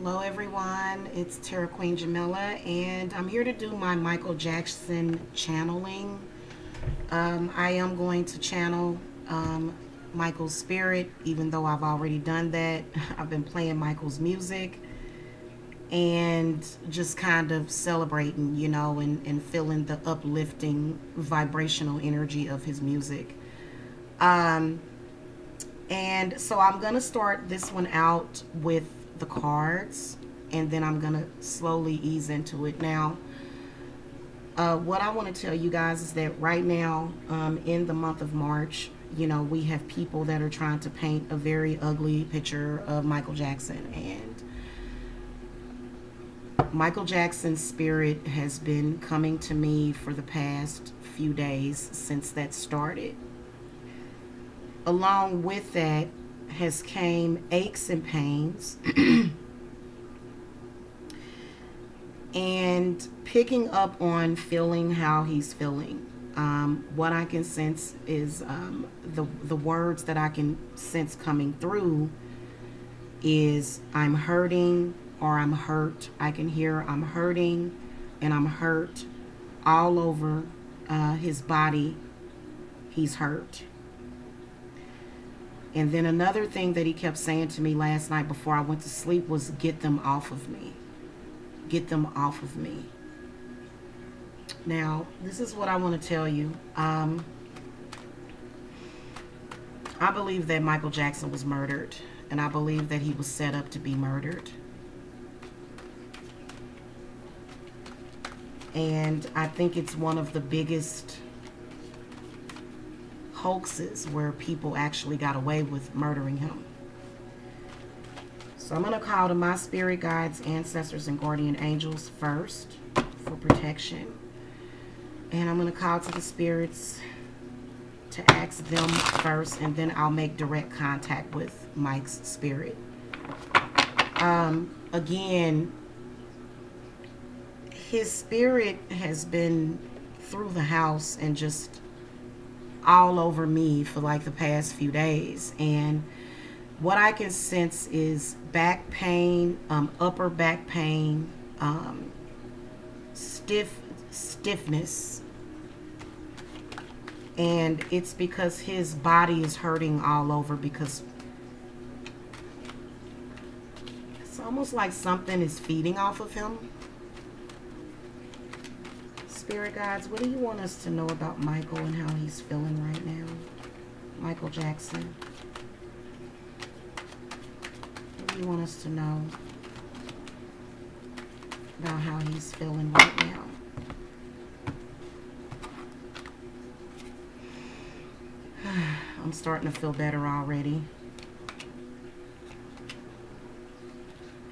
Hello everyone, it's Terra Queen Jamila and I'm here to do my Michael Jackson channeling. I am going to channel Michael's spirit, even though I've already done that. I've been playing Michael's music and just kind of celebrating, you know, and feeling the uplifting vibrational energy of his music. And so I'm going to start this one out with the cards, and then I'm gonna slowly ease into it. Now what I want to tell you guys is that right now, in the month of March, you know, we have people that are trying to paint a very ugly picture of Michael Jackson, and Michael Jackson's spirit has been coming to me for the past few days since that started. Along with that has came aches and pains and picking up on feeling how he's feeling. What I can sense is the words that I can sense coming through is I'm hurting or I'm hurt. I can hear I'm hurting and I'm hurt all over his body. He's hurt. And then another thing that he kept saying to me last night before I went to sleep was, get them off of me. Get them off of me. Now, this is what I want to tell you. I believe that Michael Jackson was murdered, and I believe that he was set up to be murdered. And I think it's one of the biggest hoaxes where people actually got away with murdering him. So I'm going to call to my spirit guides, ancestors, and guardian angels first for protection. And I'm going to call to the spirits to ask them first, and then I'll make direct contact with Mike's spirit. Again, his spirit has been through the house and just all over me for like the past few days, and what I can sense is back pain, upper back pain, stiffness, and it's because his body is hurting all over, because it's almost like something is feeding off of him. Spirit guides, what do you want us to know about Michael and how he's feeling right now? Michael Jackson. What do you want us to know about how he's feeling right now? I'm starting to feel better already.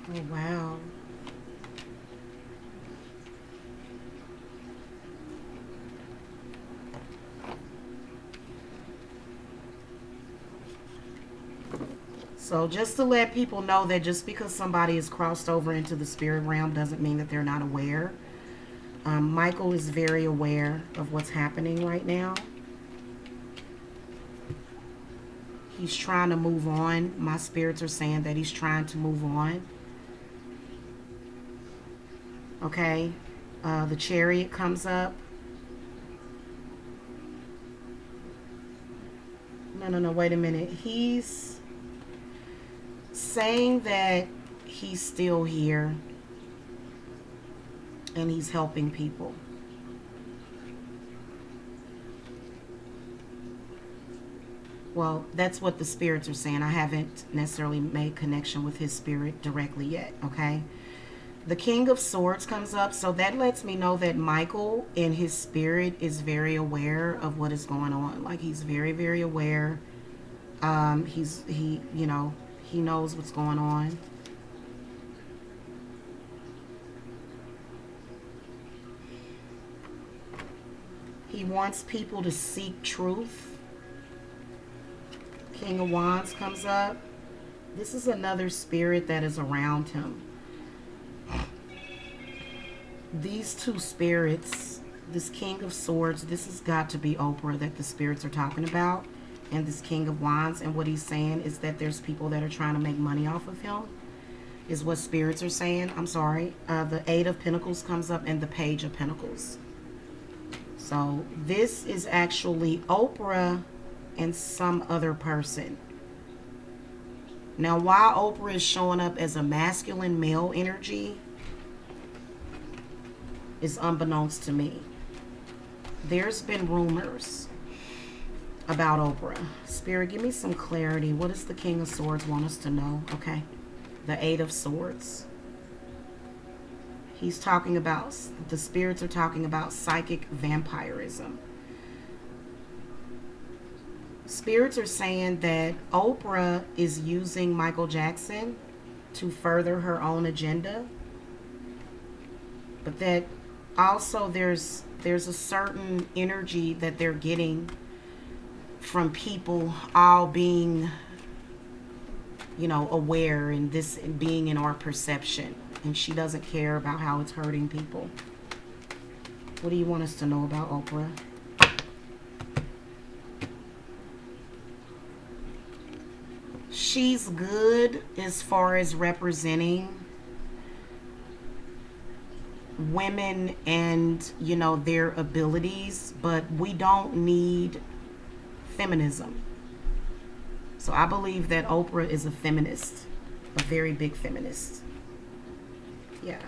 Oh, wow. So just to let people know that just because somebody is crossed over into the spirit realm doesn't mean that they're not aware. Michael is very aware of what's happening right now. He's trying to move on. My spirits are saying that he's trying to move on. Okay. The Chariot comes up. No, wait a minute. He's saying that he's still here and he's helping people. Well, that's what the spirits are saying. I haven't necessarily made connection with his spirit directly yet, okay? The King of Swords comes up, so that lets me know that Michael in his spirit is very aware of what is going on. Like, he's very, very aware. You know, he knows what's going on. He wants people to seek truth. King of Wands comes up. This is another spirit that is around him. These two spirits, this King of Swords, this has got to be Oprah that the spirits are talking about. And this King of Wands, and what he's saying is that there's people that are trying to make money off of him. is what spirits are saying. I'm sorry. The Eight of Pentacles comes up and the Page of Pentacles. So this is actually Oprah and some other person. Now, while Oprah is showing up as a masculine male energy, is unbeknownst to me. There's been rumors about Oprah. Spirit, give me some clarity. What does the King of Swords want us to know? Okay. The Eight of Swords. He's talking about, the spirits are talking about psychic vampirism. Spirits are saying that Oprah is using Michael Jackson to further her own agenda. But that also there's a certain energy that they're getting from people all being, you know, aware, and this being in our perception. And she doesn't care about how it's hurting people. What do you want us to know about Oprah? She's good as far as representing women and, you know, their abilities, but we don't need feminism. So I believe that Oprah is a feminist, a very big feminist. Yeah.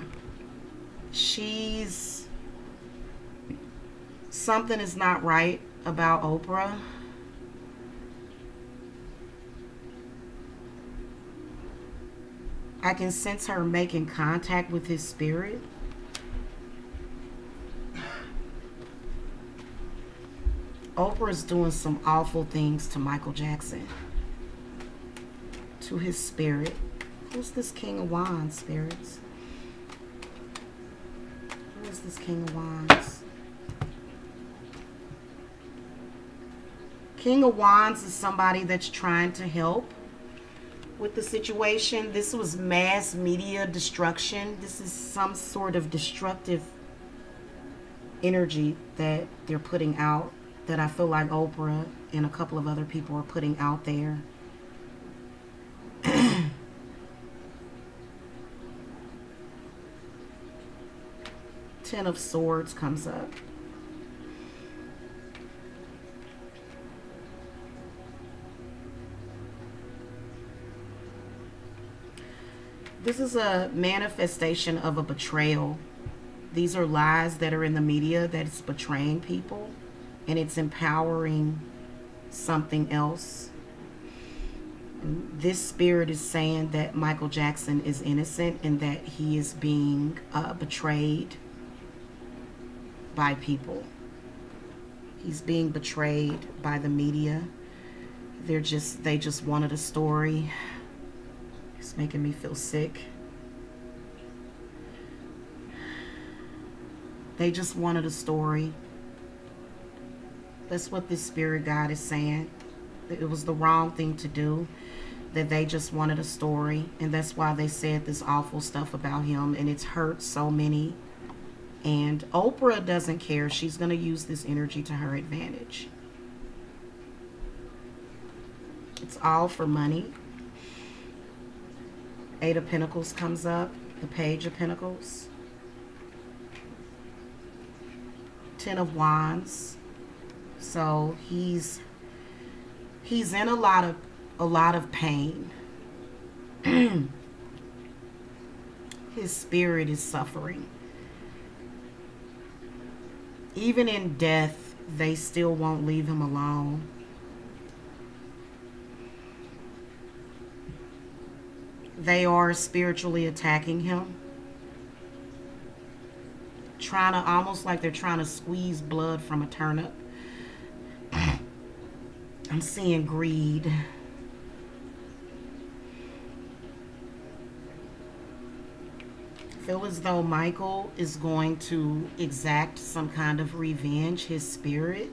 Something is not right about Oprah. I can sense her making contact with his spirit. Oprah's doing some awful things to Michael Jackson, to his spirit. Who's this King of Wands, spirits? Who is this King of Wands? King of Wands is somebody that's trying to help with the situation. This was mass media destruction. This is some sort of destructive energy that they're putting out, that I feel like Oprah and a couple of other people are putting out there. Ten of Swords comes up. This is a manifestation of a betrayal. These are lies that are in the media that is betraying people, and it's empowering something else. And this spirit is saying that Michael Jackson is innocent and that he is being betrayed by people. He's being betrayed by the media. They just wanted a story. It's making me feel sick. They just wanted a story. That's what this spirit guide is saying. It was the wrong thing to do. That they just wanted a story. And that's why they said this awful stuff about him. And it's hurt so many. And Oprah doesn't care. She's going to use this energy to her advantage. It's all for money. Eight of Pentacles comes up. The Page of Pentacles. Ten of Wands. So he's in a lot of pain. His spirit is suffering. Even in death, they still won't leave him alone. They are spiritually attacking him. Trying to, almost like they're trying to squeeze blood from a turnip. I'm seeing greed. I feel as though Michael is going to exact some kind of revenge, his spirit.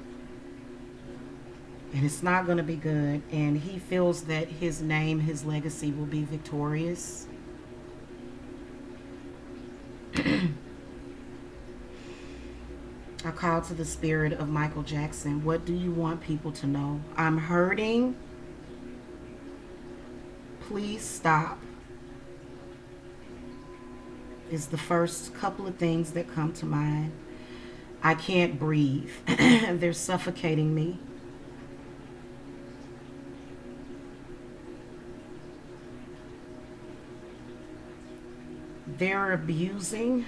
And it's not going to be good. And he feels that his name, his legacy will be victorious. I call to the spirit of Michael Jackson. What do you want people to know? I'm hurting. Please stop. is the first couple of things that come to mind. I can't breathe. They're suffocating me. They're abusing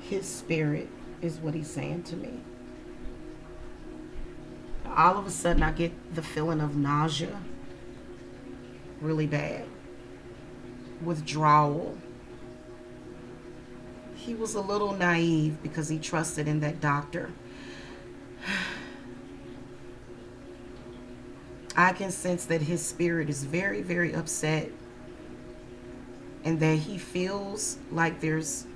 his spirit, is what he's saying to me. All of a sudden I get the feeling of nausea, really bad, withdrawal. He was a little naive because he trusted in that doctor. I can sense that his spirit is very, very upset, and that he feels like there's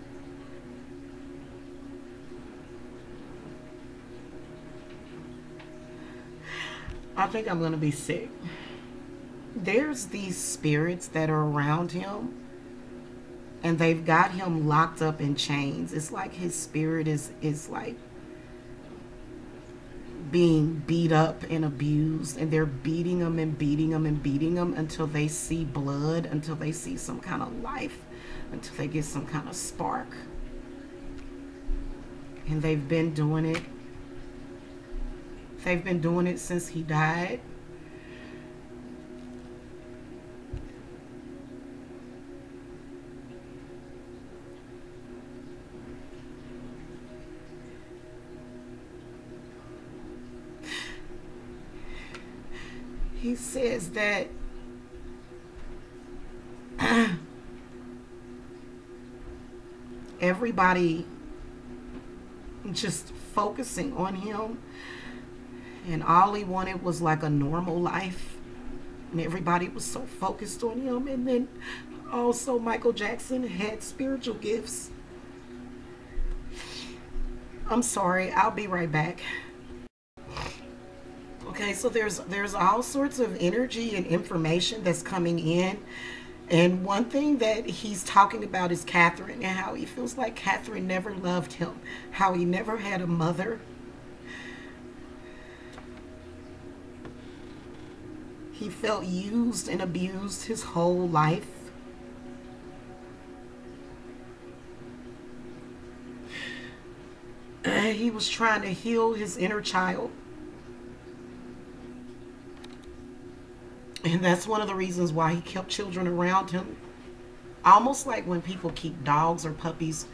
I think I'm going to be sick. There's these spirits that are around him, and they've got him locked up in chains. It's like his spirit is like being beat up and abused, and they're beating him and beating him and beating him until they see blood, until they see some kind of life, until they get some kind of spark. And they've been doing it. They've been doing it since he died. He says that everybody just focusing on him, and all he wanted was like a normal life, and everybody was so focused on him. And then also Michael Jackson had spiritual gifts. I'm sorry, I'll be right back. Okay, so there's all sorts of energy and information that's coming in. And one thing that he's talking about is Catherine, and how he feels like Catherine never loved him, how he never had a mother. He felt used and abused his whole life. He was trying to heal his inner child. And that's one of the reasons why he kept children around him. Almost like when people keep dogs or puppies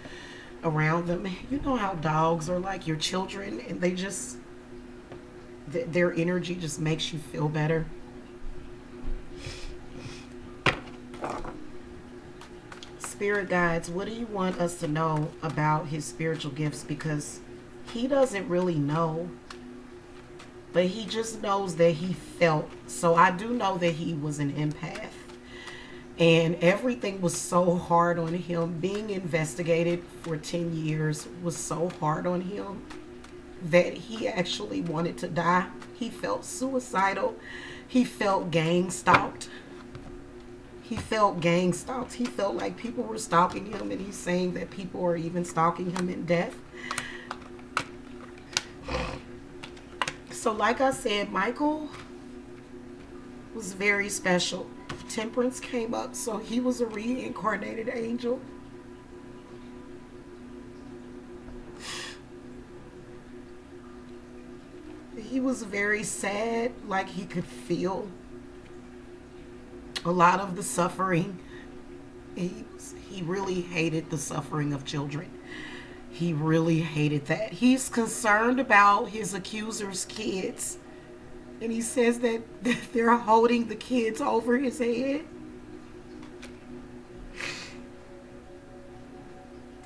around them. You know how dogs are like your children, and they just, their energy just makes you feel better. Spirit guides, what do you want us to know about his spiritual gifts? Because he doesn't really know, but he just knows that he felt. So I do know that he was an empath, and everything was so hard on him. Being investigated for 10 years was so hard on him that he actually wanted to die. He felt suicidal. He felt gang stalked. He felt gang stalked. He felt like people were stalking him, and he's saying that people are even stalking him in death. So like I said, Michael was very special. Temperance came up, so he was a reincarnated angel. He was very sad, like he could feel a lot of the suffering. He really hated the suffering of children. He really hated that. He's concerned about his accuser's kids. And he says that they're holding the kids over his head.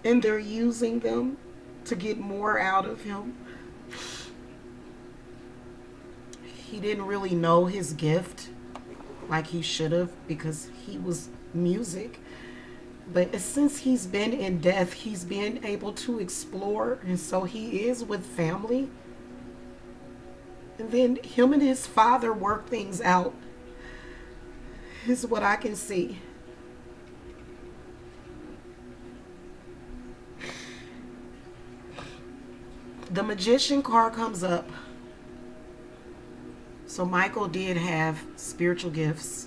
And they're using them to get more out of him. He didn't really know his gift like he should have, because he was music. But since he's been in death, he's been able to explore, and so he is with family. And then him and his father work things out, is what I can see. The Magician card comes up. So Michael did have spiritual gifts.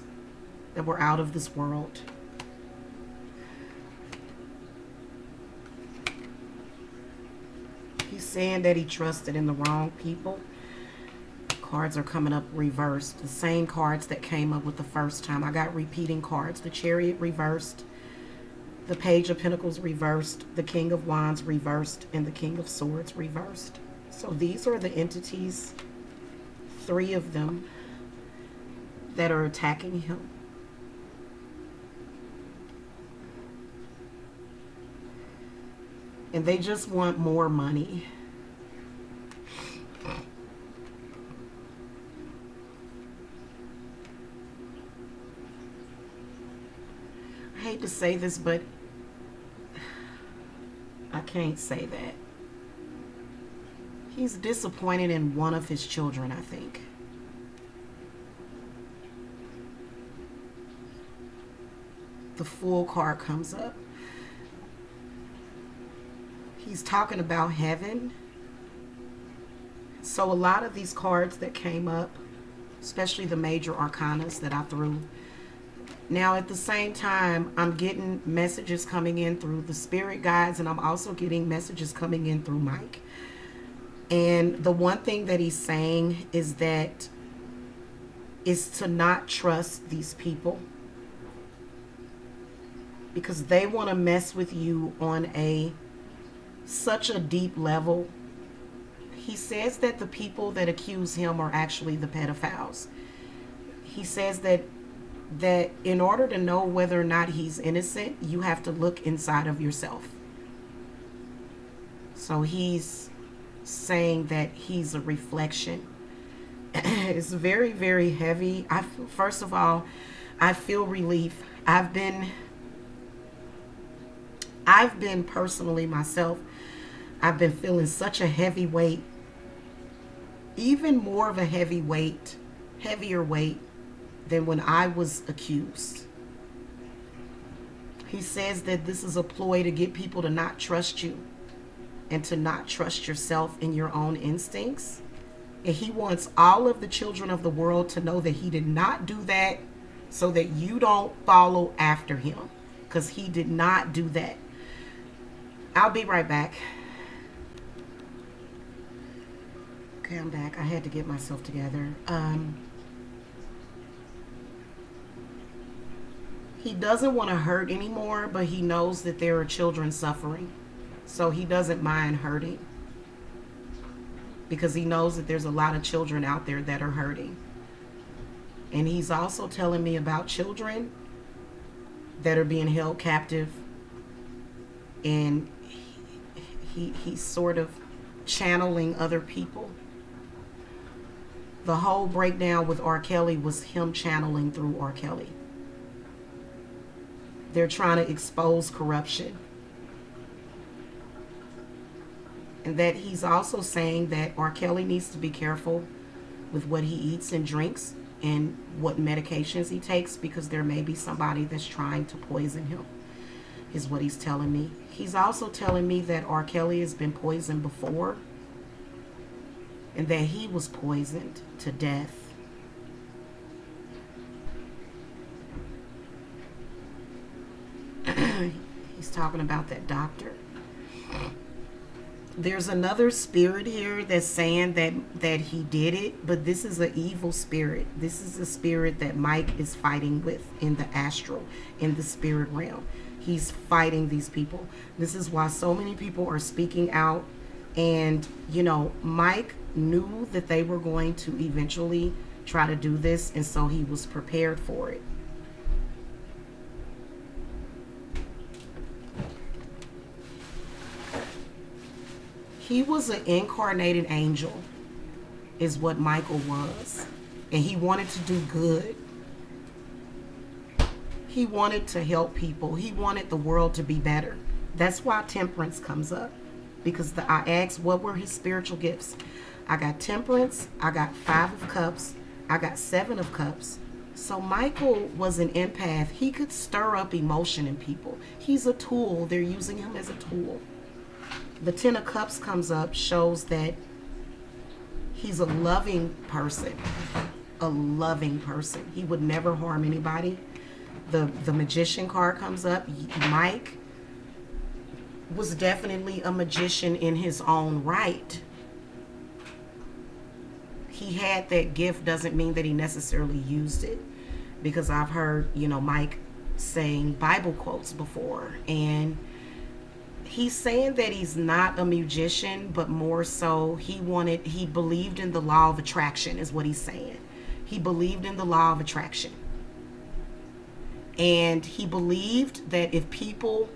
that were out of this world. He's saying that he trusted in the wrong people. Cards are coming up reversed. The same cards that came up with the first time. I got repeating cards. The Chariot reversed. The Page of Pentacles reversed. The King of Wands reversed. And the King of Swords reversed. So these are the entities, 3 of them, that are attacking him. And they just want more money. I hate to say this, but I can't say that. He's disappointed in one of his children, I think. The Fool card comes up. He's talking about heaven. So a lot of these cards that came up, especially the major arcanas that I threw. Now at the same time, I'm getting messages coming in through the spirit guides, and I'm also getting messages coming in through Mike. And the one thing that he's saying is that is to not trust these people, because they want to mess with you on such a deep level. He says that the people that accuse him are actually the pedophiles. He says that in order to know whether or not he's innocent, you have to look inside of yourself. So he's saying that he's a reflection. It's very, very heavy. First of all, I feel relief. I've been personally myself, I've been feeling such a heavy weight, even more of a heavier weight than when I was accused. He says that this is a ploy to get people to not trust you and to not trust yourself and your own instincts. And he wants all of the children of the world to know that he did not do that, so that you don't follow after him, because he did not do that. I'll be right back. Okay, I'm back. I had to get myself together. He doesn't want to hurt anymore, but he knows that there are children suffering. So he doesn't mind hurting, because he knows that there's a lot of children out there that are hurting. And he's also telling me about children that are being held captive. And he's sort of channeling other people. The whole breakdown with R. Kelly was him channeling through R. Kelly. They're trying to expose corruption. And that he's also saying that R. Kelly needs to be careful with what he eats and drinks and what medications he takes, because there may be somebody that's trying to poison him, is what he's telling me. He's also telling me that R. Kelly has been poisoned before, and that he was poisoned to death. He's talking about that doctor. There's another spirit here that's saying that he did it, but this is an evil spirit. This is a spirit that Mike is fighting with in the astral, in the spirit realm. He's fighting these people. This is why so many people are speaking out. And, you know, Mike knew that they were going to eventually try to do this, and so he was prepared for it. He was an incarnated angel, is what Michael was. And he wanted to do good. He wanted to help people. He wanted the world to be better. That's why temperance comes up. Because I asked what were his spiritual gifts. I got temperance. I got 5 of cups. I got 7 of cups. So Michael was an empath. He could stir up emotion in people. He's a tool. They're using him as a tool. The 10 of Cups comes up, shows that he's a loving person. A loving person. He would never harm anybody. The magician card comes up. Mike was definitely a magician in his own right. He had that gift doesn't mean that he necessarily used it, because I've heard, you know, Mike saying Bible quotes before, and he's saying that he's not a musician, but more so he believed in the law of attraction is what he's saying. He believed in the law of attraction. And he believed that if people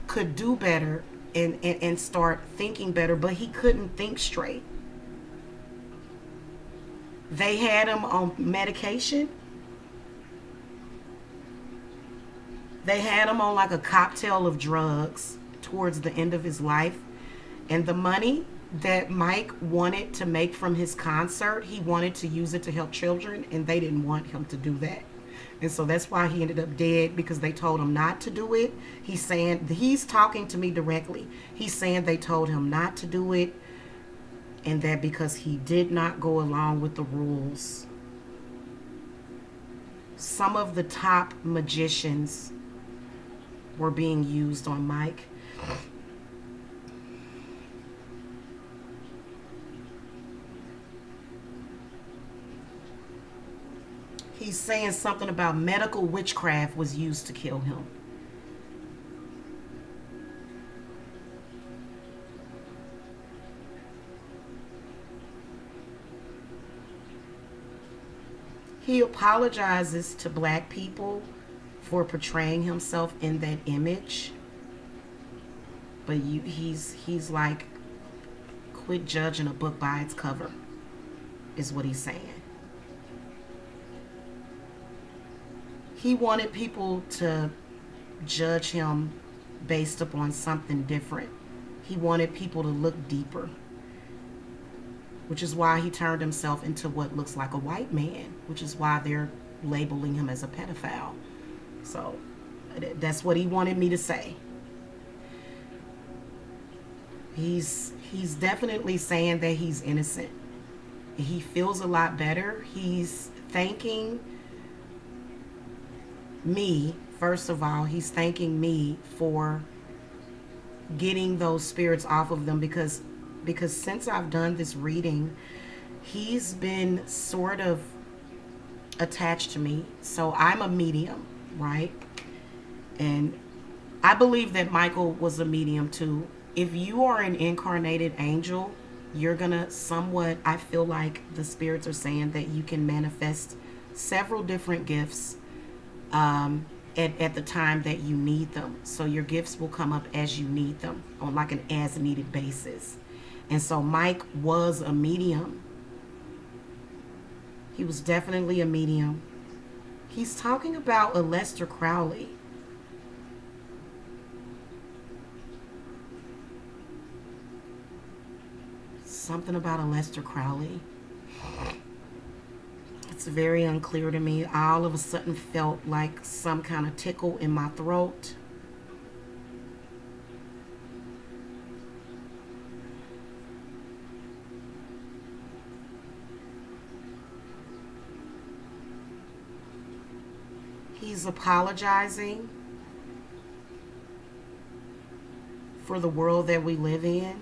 could do better and start thinking better, but he couldn't think straight. They had him on medication. They had him on like a cocktail of drugs towards the end of his life. And the money that Mike wanted to make from his concert, he wanted to use it to help children, and they didn't want him to do that. And so that's why he ended up dead, because they told him not to do it. He's saying, he's talking to me directly. He's saying they told him not to do it, and that because he did not go along with the rules. Some of the top magicians were being used on Mike. He's saying something about medical witchcraft was used to kill him. He apologizes to black people for portraying himself in that image. But he's like, quit judging a book by its cover, is what he's saying. He wanted people to judge him based upon something different. He wanted people to look deeper, which is why he turned himself into what looks like a white man, which is why they're labeling him as a pedophile. So that's what he wanted me to say. He's definitely saying that he's innocent. He feels a lot better. He's thanking me, first of all, he's thanking me for getting those spirits off of them, because since I've done this reading, he's been sort of attached to me. So I'm a medium, right? And I believe that Michael was a medium too. If you are an incarnated angel, you're gonna somewhat, I feel like the spirits are saying that you can manifest several different gifts at the time that you need them. So your gifts will come up as you need them on like an as needed basis. And so Mike was a medium. He was definitely a medium. He's talking about a Lester Crowley. Something about a Lester Crowley. It's very unclear to me. I all of a sudden felt like some kind of tickle in my throat. He's apologizing for the world that we live in.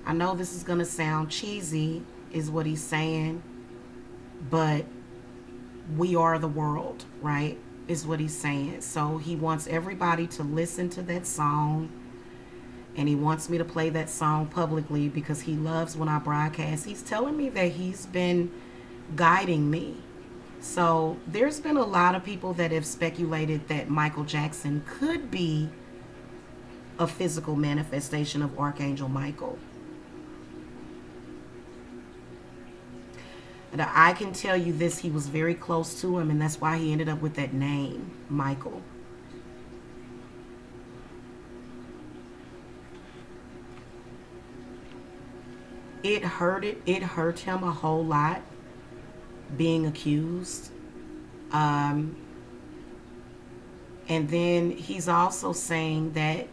I know this is going to sound cheesy, is what he's saying, but we are the world, right? Is what he's saying. So he wants everybody to listen to that song, and he wants me to play that song publicly because he loves when I broadcast. He's telling me that he's been guiding me. So there's been a lot of people that have speculated that Michael Jackson could be a physical manifestation of Archangel Michael. And I can tell you this, he was very close to him, and that's why he ended up with that name, Michael. It hurt him a whole lot being accused. And then he's also saying that,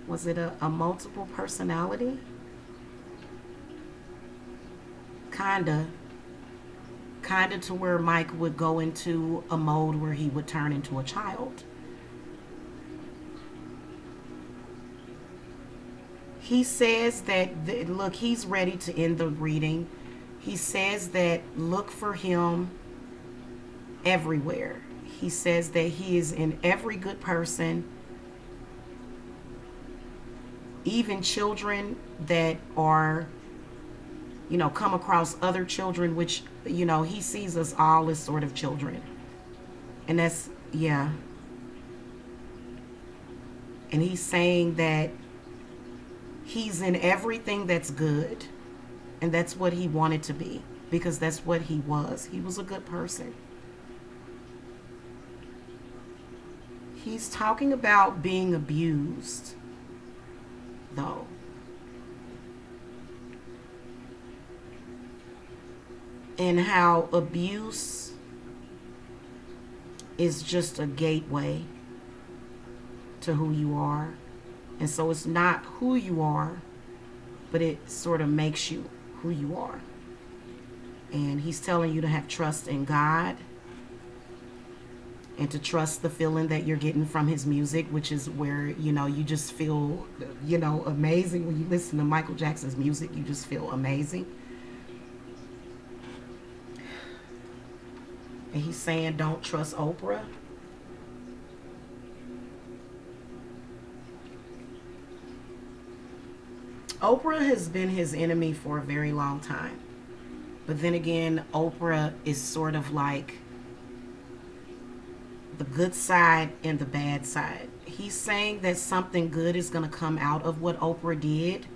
was it a multiple personality? Kinda. kind of to where Mike would go into a mode where he would turn into a child. He says that, look, he's ready to end the reading. He says that look for him everywhere. He says that he is in every good person, even children that are, you know, come across other children, which, you know, he sees us all as sort of children. And that's, yeah. And he's saying that he's in everything that's good. And that's what he wanted to be, because that's what he was. He was a good person. He's talking about being abused, though. And how abuse is just a gateway to who you are. And so it's not who you are, but it sort of makes you who you are. And he's telling you to have trust in God and to trust the feeling that you're getting from his music, which is where, you know, you just feel, you know, amazing. When you listen to Michael Jackson's music, you just feel amazing. And he's saying don't trust Oprah. Oprah has been his enemy for a very long time. But then again, Oprah is sort of like the good side and the bad side. He's saying that something good is going to come out of what Oprah did.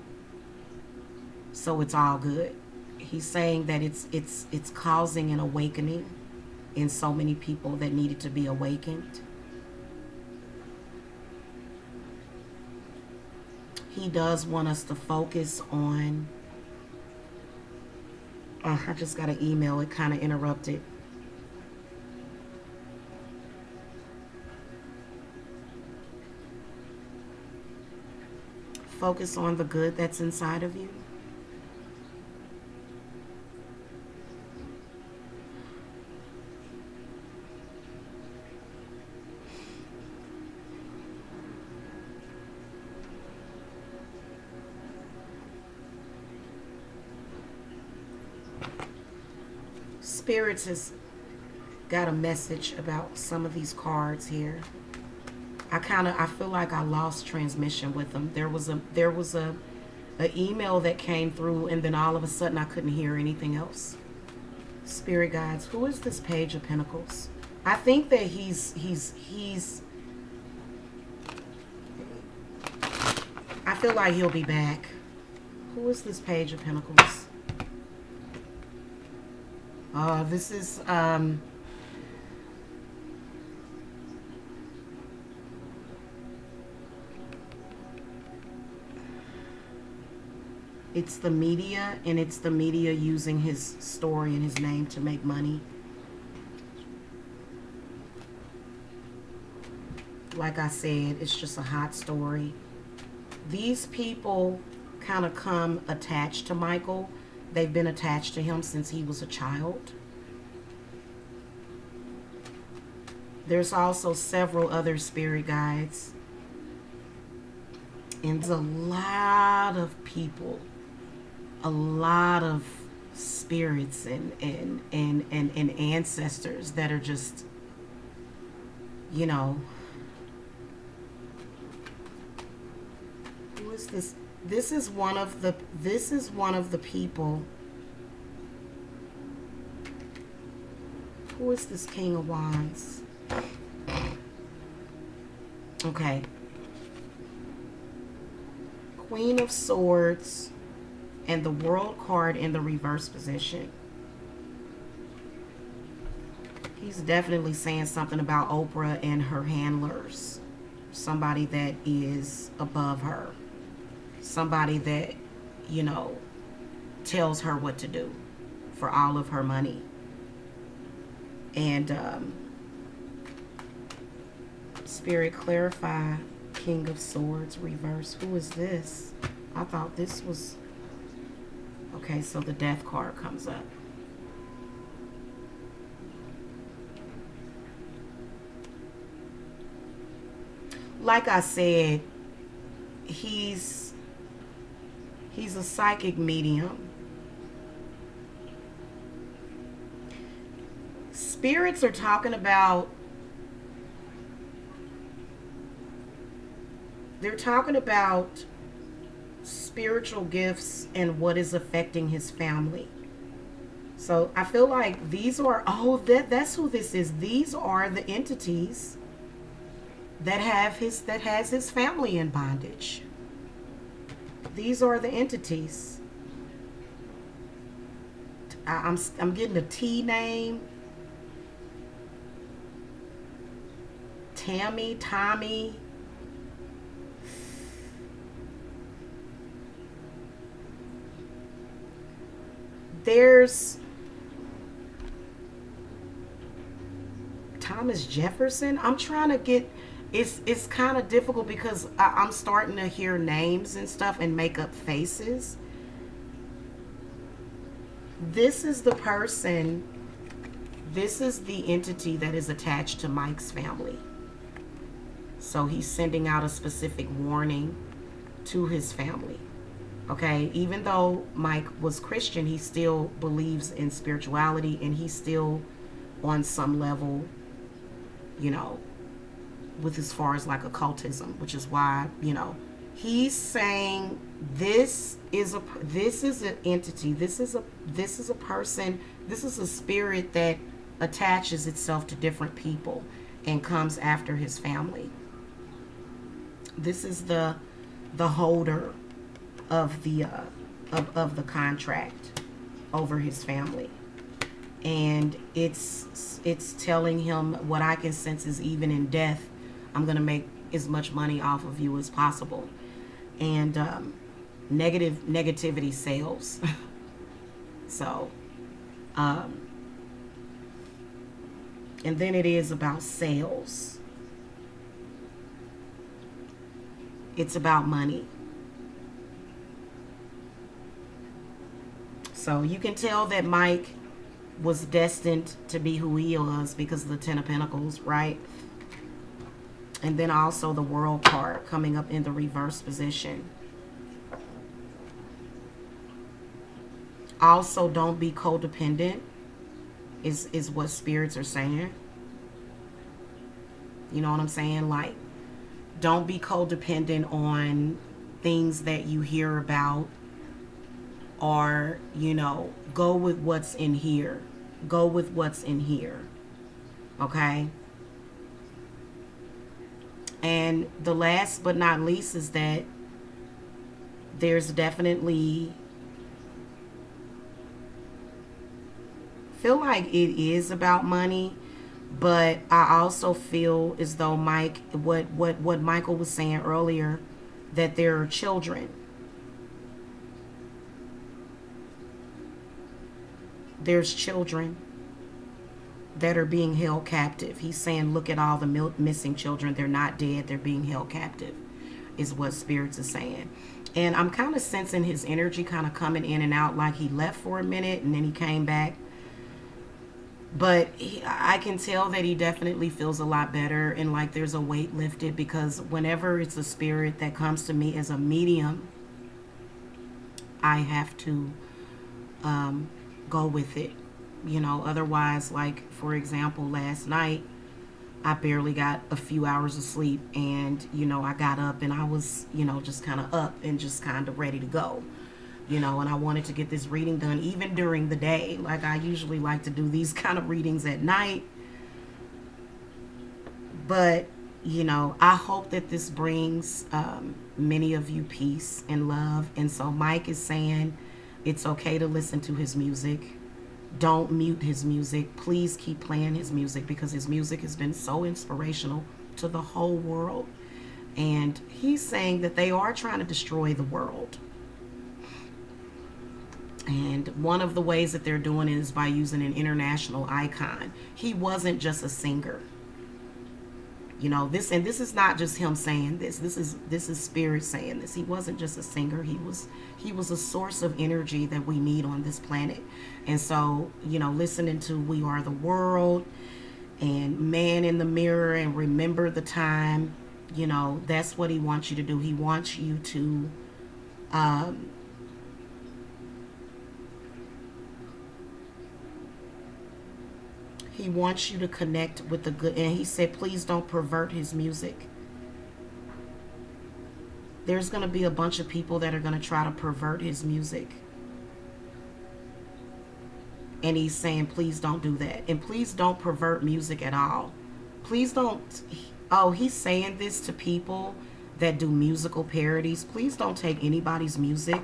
So it's all good. He's saying that it's causing an awakening in so many people that needed to be awakened. He does want us to focus on, I just got an email, it kind of interrupted. Focus on the good that's inside of you. Spirits has got a message about some of these cards here. I feel like I lost transmission with them. There was a email that came through, and then all of a sudden I couldn't hear anything else. Spirit guides, who is this Page of Pentacles? I think that he's I feel like he'll be back. Who is this Page of Pentacles? This is it's the media, and it's the media using his story and his name to make money. Like I said, it's just a hot story. These people kind of come attached to Michael. They've been attached to him since he was a child. There's also several other spirit guides. And there's a lot of people, a lot of spirits and ancestors that are just, you know, who is this? This is one of the people. Who is this King of Wands? Okay. Queen of Swords and the World card in the reverse position. He's definitely saying something about Oprah and her handlers. Somebody that is above her. Somebody that, you know, tells her what to do for all of her money. And Spirit, clarify King of Swords reverse. Who is this? I thought this was... Okay, so the Death card comes up. like I said, he's a psychic medium. Spirits are talking about, they're talking about spiritual gifts and what is affecting his family. So I feel like these are, oh, that's who this is. These are the entities that has his family in bondage. These are the entities. I'm getting a T name. Tammy, Tommy. There's Thomas Jefferson. I'm trying to get, it's kind of difficult because I'm starting to hear names and stuff and make up faces. This is the person, this is the entity that is attached to Mike's family. So he's sending out a specific warning to his family. Okay, even though Mike was Christian, he still believes in spirituality, and he's still on some level, you know, with as far as like occultism, which is why, you know, he's saying this is an entity, this is a person, this is a spirit that attaches itself to different people and comes after his family. This is the holder of the contract over his family, and it's telling him, what I can sense is, even in death, I'm gonna make as much money off of you as possible. And negativity sells. So and then it is about sales. It's about money. So you can tell that Mike was destined to be who he was because of the Ten of Pentacles, right? And then also the World card coming up in the reverse position. Also, don't be codependent is what spirits are saying. You know what I'm saying? Like, don't be codependent on things that you hear about, or, you know, go with what's in here. Go with what's in here. Okay? And the last but not least is that there's definitely, feel like it is about money, but I also feel as though Mike, what Michael was saying earlier, that there are children. There's children that are being held captive. He's saying, look at all the missing children. They're not dead. They're being held captive, is what spirits are saying. And I'm kind of sensing his energy kind of coming in and out, like he left for a minute and then he came back. But I can tell that he definitely feels a lot better, and like there's a weight lifted, because whenever it's a spirit that comes to me as a medium, I have to go with it, you know. Otherwise, like for example, last night I barely got a few hours of sleep, and you know, I got up and I was, you know, just kind of up and just kind of ready to go, you know, and I wanted to get this reading done even during the day. Like I usually like to do these kind of readings at night, but you know, I hope that this brings many of you peace and love. And so Mike is saying it's okay to listen to his music. Don't mute his music. Please keep playing his music, because his music has been so inspirational to the whole world. And he's saying that they are trying to destroy the world. And one of the ways that they're doing it is by using an international icon. He wasn't just a singer. You know, this is not just him saying this. This is spirit saying this. He wasn't just a singer. He was a source of energy that we need on this planet. And so, you know, listening to We Are the World and Man in the Mirror and Remember the Time, You know, that's what he wants you to do. He wants you to he wants you to connect with the good. And he said, please don't pervert his music. There's going to be a bunch of people that are going to try to pervert his music. And he's saying, please don't do that. And please don't pervert music at all. Please don't. Oh, he's saying this to people that do musical parodies. Please don't take anybody's music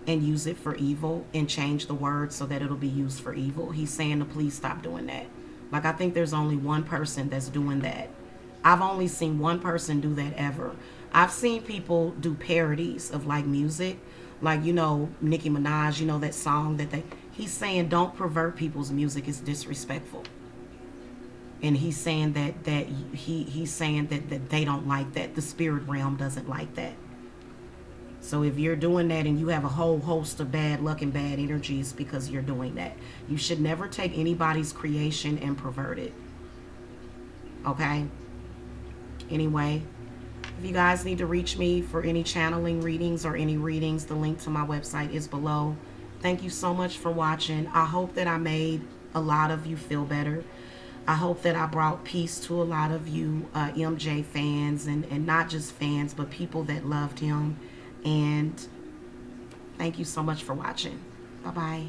and use it for evil and change the words so that it'll be used for evil. He's saying to please stop doing that. Like, I think there's only one person that's doing that. I've only seen one person do that ever. I've seen people do parodies of like music, like, you know, Nicki Minaj, you know, that song that he's saying don't pervert people's music, it's disrespectful. And he's saying he's saying that they don't like that. The spirit realm doesn't like that. So if you're doing that and you have a whole host of bad luck and bad energies because you're doing that, you should never take anybody's creation and pervert it. Okay? Anyway, if you guys need to reach me for any channeling readings or any readings, the link to my website is below. Thank you so much for watching. I hope that I made a lot of you feel better. I hope that I brought peace to a lot of you MJ fans, and not just fans, but people that loved him. And thank you so much for watching. Bye-bye.